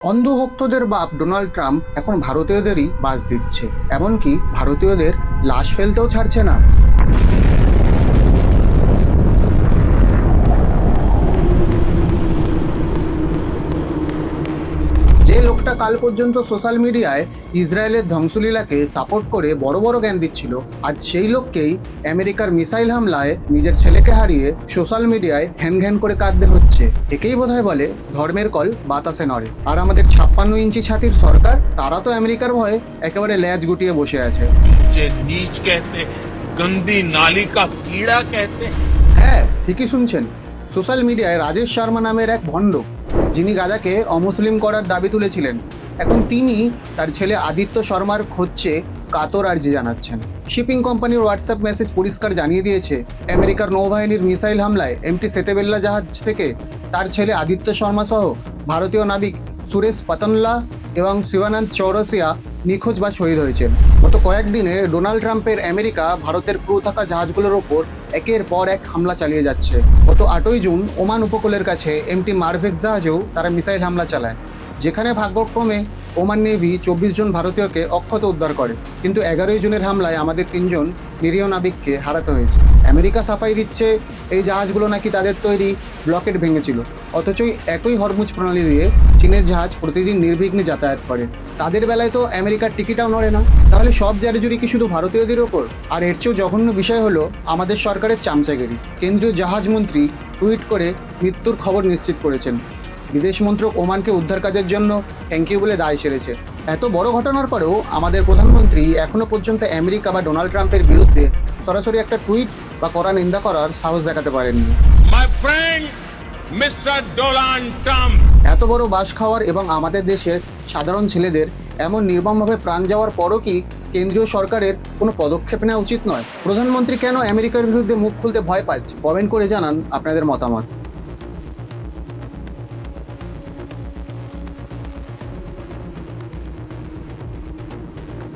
অন্ধভক্তদের বাপ Donald Trump এখন ভারতীয়দেরই বাস দিচ্ছে, এমনকি ভারতীয়দের লাশ ফেলতেও ছাড়ছে না। যে লোকটা কাল পর্যন্ত সোশ্যাল মিডিয়ায় ইসরায়েলের ধ্বংসলীলাকে সাপোর্ট করে বড় বড় জ্ঞান দিচ্ছিল, আজ সেই লোককেই আমেরিকার মিসাইল হামলায় নিজের ছেলেকে হারিয়ে সোশ্যাল মিডিয়ায় ঘ্যান ঘ্যান করে কাঁদতে হচ্ছে। একেই বোধহয় বলে ধর্মের কল বাতাসে নড়ে। আর আমাদের 56 ইঞ্চি ছাতির সরকার, তারা তো আমেরিকার ভয়ে একেবারে ল্যাজ গুটিয়ে বসে আছে। नीच कहते हैं, गंदी नाली का कीड़ा कहते हैं। হ্যাঁ, ঠিকই শুনছেন। সোশ্যাল মিডিয়ায় রাজেশ শর্মা নামের এক ভণ্ড, যিনি গাজাকে অমুসলিম করার দাবি তুলেছিলেন, এখন তিনি তার ছেলে আদিত্য শর্মার খোঁজে কাতর আর্জি জানাচ্ছেন। শিপিং কোম্পানির হোয়াটসঅ্যাপ মেসেজ পরিষ্কার জানিয়ে দিয়েছে, আমেরিকার নৌবাহিনীর মিসাইল হামলায় এমটি সেতেবেল্লা জাহাজ থেকে তার ছেলে আদিত্য শর্মা সহ ভারতীয় নাবিক সুরেশ পতনলা এবং শিবানন্দ চৌরসিয়া নিখোঁজ বা শহীদ হয়েছেন। গত কয়েকদিনে ডোনাল্ড ট্রাম্পের আমেরিকা ভারতের ক্রু থাকা জাহাজগুলোর ওপর একের পর এক হামলা চালিয়ে যাচ্ছে। গত 8ই জুন ওমান উপকূলের কাছে এমটি মারভেক্স জাহাজেও তারা মিসাইল হামলা চালায়, যেখানে ভাগ্যক্রমে ওমান নেভি 24 জন ভারতীয়কে অক্ষত উদ্ধার করে। কিন্তু 11ই জুনের হামলায় আমাদের 3 জন নিরীহ নাবিককে হারাতে হয়েছে। আমেরিকা সাফাই দিচ্ছে এই জাহাজগুলো নাকি তাদের তৈরি ব্লকেট ভেঙেছিল, অথচই একই হরমুজ প্রণালী দিয়ে চীনের জাহাজ প্রতিদিন নির্বিঘ্নে যাতায়াত করে। তাদের বেলায় তো আমেরিকার টিকিটাও নড়ে না। তাহলে সব জারিজুরি কি শুধু ভারতীয়দের ওপর? আর এর চেয়েও জঘন্য বিষয় হলো আমাদের সরকারের চামচাগিরি। কেন্দ্রীয় জাহাজ মন্ত্রী টুইট করে মৃত্যুর খবর নিশ্চিত করেছেন। বিদেশ মন্ত্রক ওমানকে উদ্ধার কাজের জন্য থ্যাংক ইউ বলে দায় সেরেছে। এত বড় ঘটনার পরেও আমাদের প্রধানমন্ত্রী এখনো পর্যন্ত আমেরিকা বা ডোনাল্ড ট্রাম্পের বিরুদ্ধে সরাসরি একটা টুইট বা কড়া নিন্দা করার সাহস দেখাতে পারেননি। My friend, Mr. Donald Trump. এত বড় বাস খাওয়ার এবং আমাদের দেশের সাধারণ ছেলেদের এমন নির্মমভাবে প্রাণ যাওয়ার পরও কি কেন্দ্রীয় সরকারের কোনো পদক্ষেপ নেওয়া উচিত নয়? প্রধানমন্ত্রী কেন আমেরিকার বিরুদ্ধে মুখ খুলতে ভয় পাচ্ছে? কমেন্ট করে জানান আপনাদের মতামত।